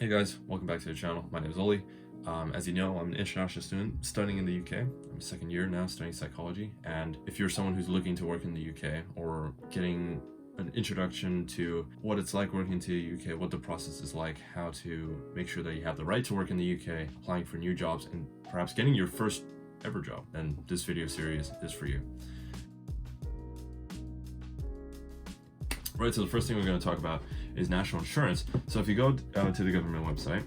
Hey guys, welcome back to the channel. My name is Oli. As you know, I'm an international student studying in the UK. I'm second year now studying psychology. And if you're someone who's looking to work in the UK or getting an introduction to what it's like working in the UK, what the process is like, how to make sure that you have the right to work in the UK, applying for new jobs, and perhaps getting your first ever job, then this video series is for you. Right, so the first thing we're going to talk about is national insurance. So if you go to the government website,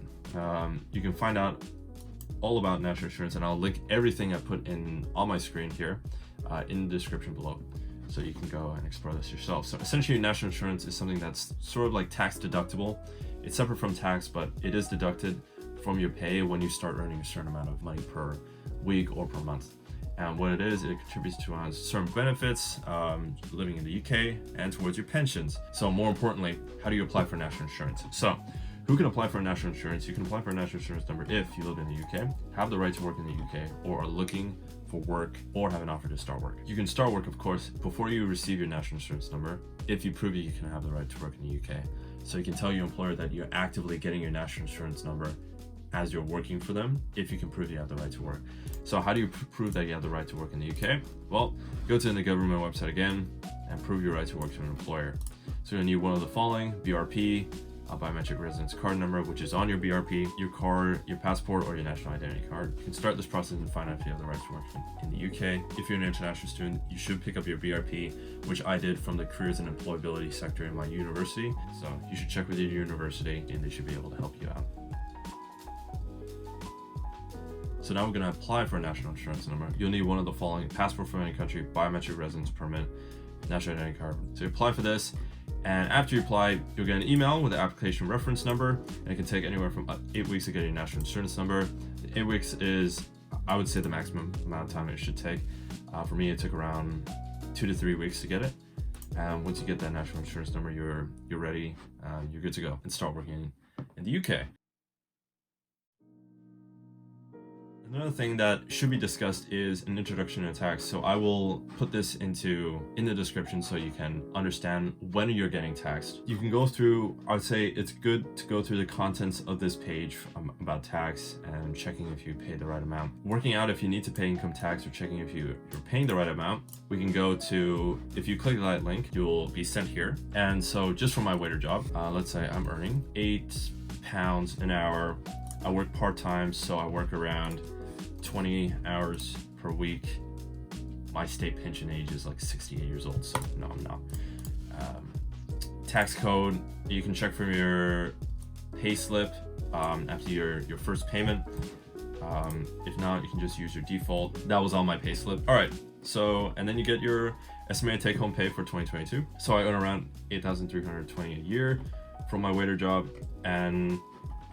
you can find out all about national insurance, and I'll link everything I put in on my screen here in the description below, so you can go and explore this yourself. So essentially, national insurance is something that's sort of like tax deductible. It's separate from tax, but it is deducted from your pay when you start earning a certain amount of money per week or per month. And what it is, it contributes to certain benefits living in the UK and towards your pensions. So more importantly, how do you apply for national insurance? So who can apply for national insurance? You can apply for a national insurance number if you live in the UK, have the right to work in the UK, or are looking for work or have an offer to start work. You can start work, of course, before you receive your national insurance number if you prove you can have the right to work in the UK. So you can tell your employer that you're actively getting your national insurance number as you're working for them if you can prove you have the right to work. So how do you prove that you have the right to work in the UK? Well, go to the government website again and prove your right to work to an employer. So you'll need one of the following: BRP, a biometric residence card number, which is on your BRP, your card, your passport, or your national identity card. You can start this process and find out if you have the right to work in the UK. If you're an international student, you should pick up your BRP, which I did from the careers and employability sector in my university. So you should check with your university and they should be able to help you out. So now we're going to apply for a national insurance number. You'll need one of the following: passport from any country, biometric residence permit, national identity card. So you apply for this, and after you apply, you'll get an email with the application reference number, and it can take anywhere from 8 weeks to get your national insurance number. 8 weeks is, I would say, the maximum amount of time it should take. For me, it took around 2 to 3 weeks to get it. And once you get that national insurance number, you're ready, you're good to go and start working in the UK. Another thing that should be discussed is an introduction to tax. So I will put this in the description so you can understand when you're getting taxed. You can go through, I would say it's good to go through the contents of this page about tax and checking if you pay the right amount. Working out if you need to pay income tax or checking if you're paying the right amount. We can go to, if you click that link, you'll be sent here. And so just for my waiter job, let's say I'm earning £8 an hour. I work part-time, so I work around 20 hours per week. My state pension age is like 68 years old, so no, I'm not. Tax code, you can check from your pay slip after your first payment. If not, you can just use your default. That was on my pay slip. All right, so, and then you get your estimated take-home pay for 2022. So I earn around $8,320 a year from my waiter job, and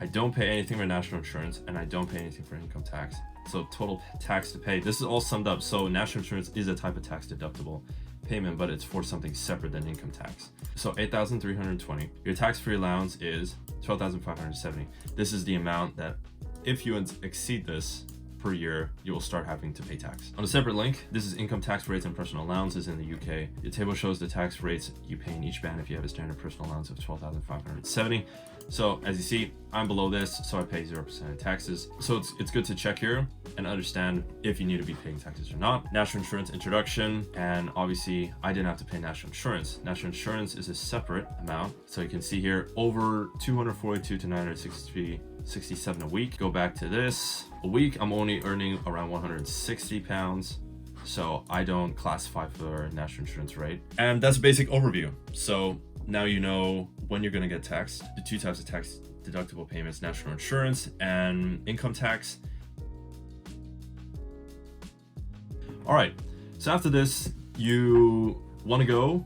I don't pay anything for national insurance, and I don't pay anything for income tax. So total tax to pay, this is all summed up. So national insurance is a type of tax deductible payment, but it's for something separate than income tax. So $8,320. Your tax-free allowance is $12,570. This is the amount that if you exceed this per year, you will start having to pay tax. On a separate link, this is income tax rates and personal allowances in the UK. The table shows the tax rates you pay in each band if you have a standard personal allowance of $12,570. So as you see, I'm below this, so I pay 0% in taxes. So it's good to check here and understand if you need to be paying taxes or not. National insurance introduction, and obviously I didn't have to pay national insurance. National insurance is a separate amount. So you can see here, over 242 to 967 a week. Go back to this. A week, I'm only earning around £160. So I don't classify for national insurance rate. And that's a basic overview. So now you know when you're going to get taxed, the two types of tax deductible payments: national insurance and income tax. All right, so after this, you want to go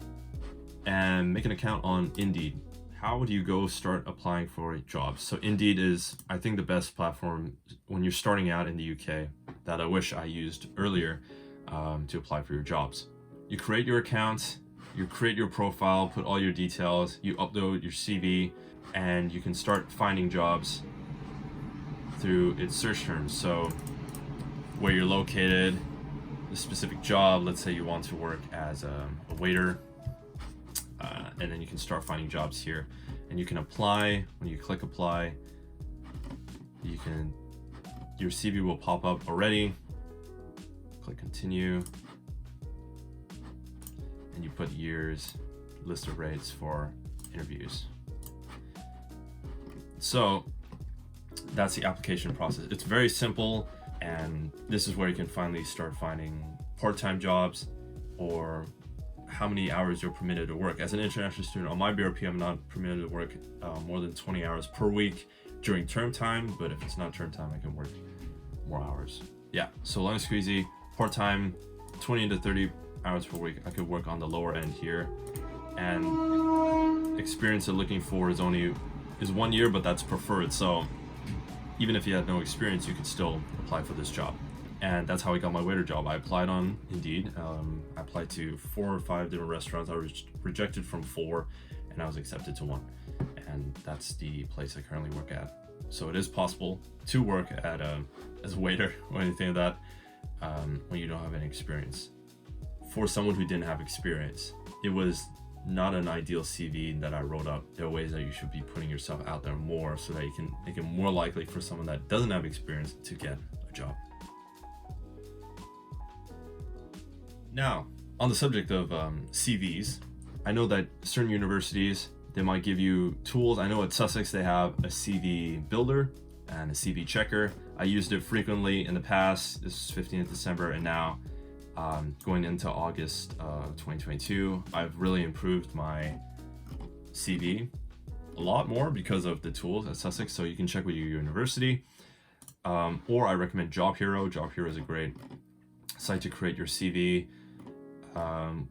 and make an account on Indeed. How do you go start applying for jobs? So Indeed is, I think, the best platform when you're starting out in the UK that I wish I used earlier to apply for your jobs. You create your account, you create your profile, put all your details, you upload your CV, and you can start finding jobs through its search terms. So where you're located, the specific job, let's say you want to work as a waiter, and then you can start finding jobs here, and you can apply. When you click apply, your CV will pop up already. Click continue, and you put years, list of rates for interviews. So that's the application process. It's very simple, and this is where you can finally start finding part-time jobs or how many hours you're permitted to work. As an international student on my BRP, I'm not permitted to work more than 20 hours per week during term time, but if it's not term time, I can work more hours. Yeah, so long and squeezy, part-time, 20 to 30 hours per week. I could work on the lower end here, and experience they're looking for is 1 year, but that's preferred. So even if you had no experience, you could still apply for this job. And that's how I got my waiter job. I applied on Indeed. I applied to 4 or 5 different restaurants. I was rejected from 4, and I was accepted to 1. And that's the place I currently work at. So it is possible to work at as a waiter or anything like that when you don't have any experience. For someone who didn't have experience, it was not an ideal CV that I wrote up. There are ways that you should be putting yourself out there more so that you can make it more likely for someone that doesn't have experience to get a job. Now, on the subject of CVs, I know that certain universities, they might give you tools. I know at Sussex they have a CV builder and a CV checker. I used it frequently in the past. This is 15th December, and now going into August 2022, I've really improved my CV a lot more because of the tools at Sussex. So you can check with your university, or I recommend Job Hero. Job Hero is a great site to create your CV.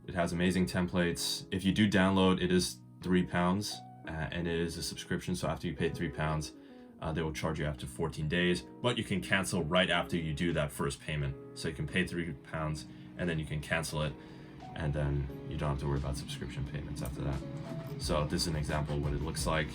It has amazing templates. If you do download, it is £3, and it is a subscription. So after you pay £3, they will charge you after 14 days, but you can cancel right after you do that first payment. So you can pay £3 and then you can cancel it, and then you don't have to worry about subscription payments after that. So this is an example of what it looks like.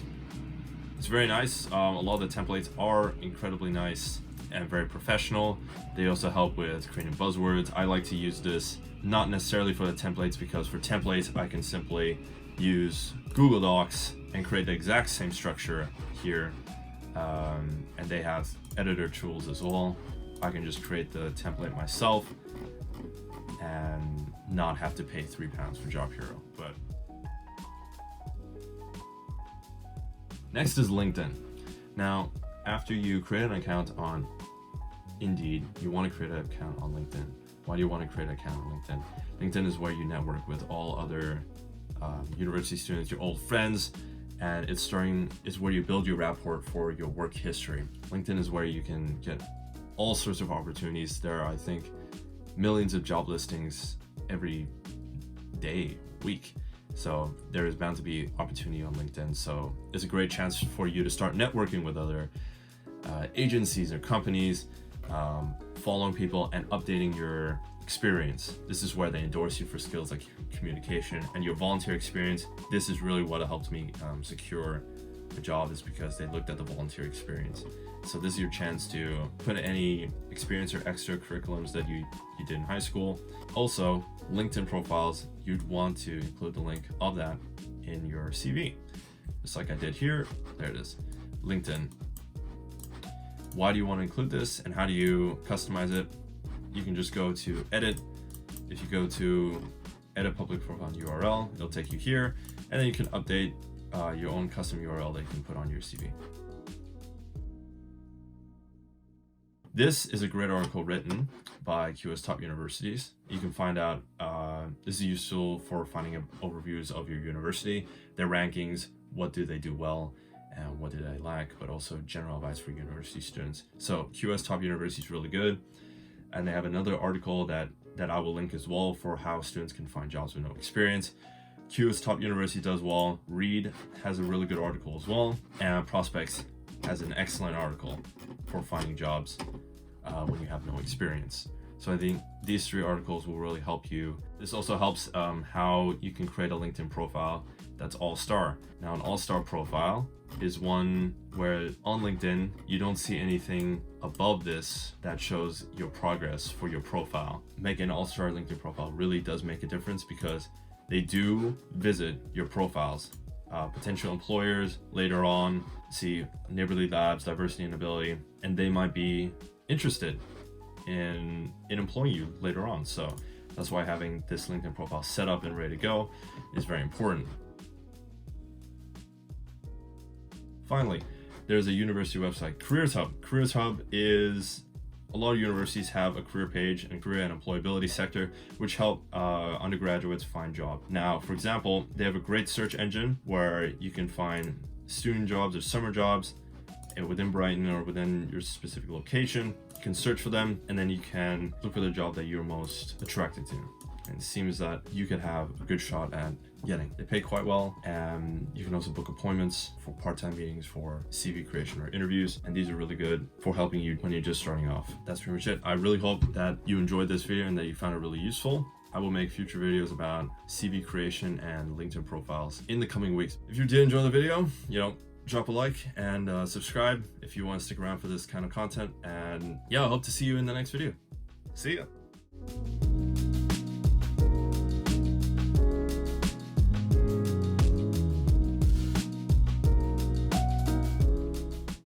It's very nice. A lot of the templates are incredibly nice and very professional. They also help with creating buzzwords. I like to use this not necessarily for the templates, because for templates I can simply use Google Docs and create the exact same structure here. And they have editor tools as well. I can just create the template myself and not have to pay £3 for Job Hero. But next is LinkedIn. Now, after you create an account on Indeed, you want to create an account on LinkedIn. Why do you want to create an account on LinkedIn? LinkedIn is where you network with all other university students, your old friends, and it's where you build your rapport for your work history. LinkedIn is where you can get all sorts of opportunities. There are, I think, millions of job listings every day, week. So there is bound to be opportunity on LinkedIn. So it's a great chance for you to start networking with other agencies or companies, following people and updating your experience. This is where they endorse you for skills like communication and your volunteer experience. This is really what helped me secure a job, is because they looked at the volunteer experience. So this is your chance to put any experience or extracurriculums that you did in high school. Also, LinkedIn profiles, you'd want to include the link of that in your CV. Just like I did here, there it is, LinkedIn. Why do you want to include this, and how do you customize it? You can just go to edit. If you go to edit public profile URL, it'll take you here, and then you can update your own custom URL that you can put on your CV. This is a great article written by QS top universities. You can find out, this is useful for finding overviews of your university, their rankings, what do they do well, and what did they lack, but also general advice for university students. So QS top university is really good. And they have another article that I will link as well for how students can find jobs with no experience. QS top university does well. Reed has a really good article as well. And Prospects has an excellent article for finding jobs when you have no experience. So I think these 3 articles will really help you. This also helps how you can create a LinkedIn profile that's all-star. Now, an all-star profile is one where on LinkedIn, you don't see anything above this that shows your progress for your profile. Making an all-star LinkedIn profile really does make a difference, because they do visit your profiles potential employers later on, see neighborly labs, diversity and ability, and they might be interested in employing you later on. So that's why having this LinkedIn profile set up and ready to go is very important. Finally, there's a university website, Careers Hub. Careers Hub is, a lot of universities have a career page and career and employability sector, which help undergraduates find jobs. Now, for example, they have a great search engine where you can find student jobs or summer jobs within Brighton or within your specific location. You can search for them, and then you can look for the job that you're most attracted to. And it seems that you could have a good shot at getting. They pay quite well, and you can also book appointments for part-time meetings, for CV creation or interviews, and these are really good for helping you when you're just starting off. That's pretty much it. I really hope that you enjoyed this video and that you found it really useful. I will make future videos about CV creation and LinkedIn profiles in the coming weeks. If you did enjoy the video, drop a like and subscribe if you want to stick around for this kind of content. And yeah, I hope to see you in the next video. See ya.